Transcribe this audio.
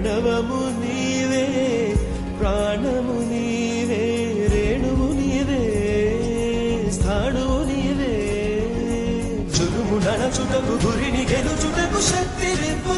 ప్రణవము నీవే ప్రాణము నీవే రేణువు నీవే స్థాణువు నీవే చురుము నడచుటకు గురిని గెలుచుటకు శక్తి నింపు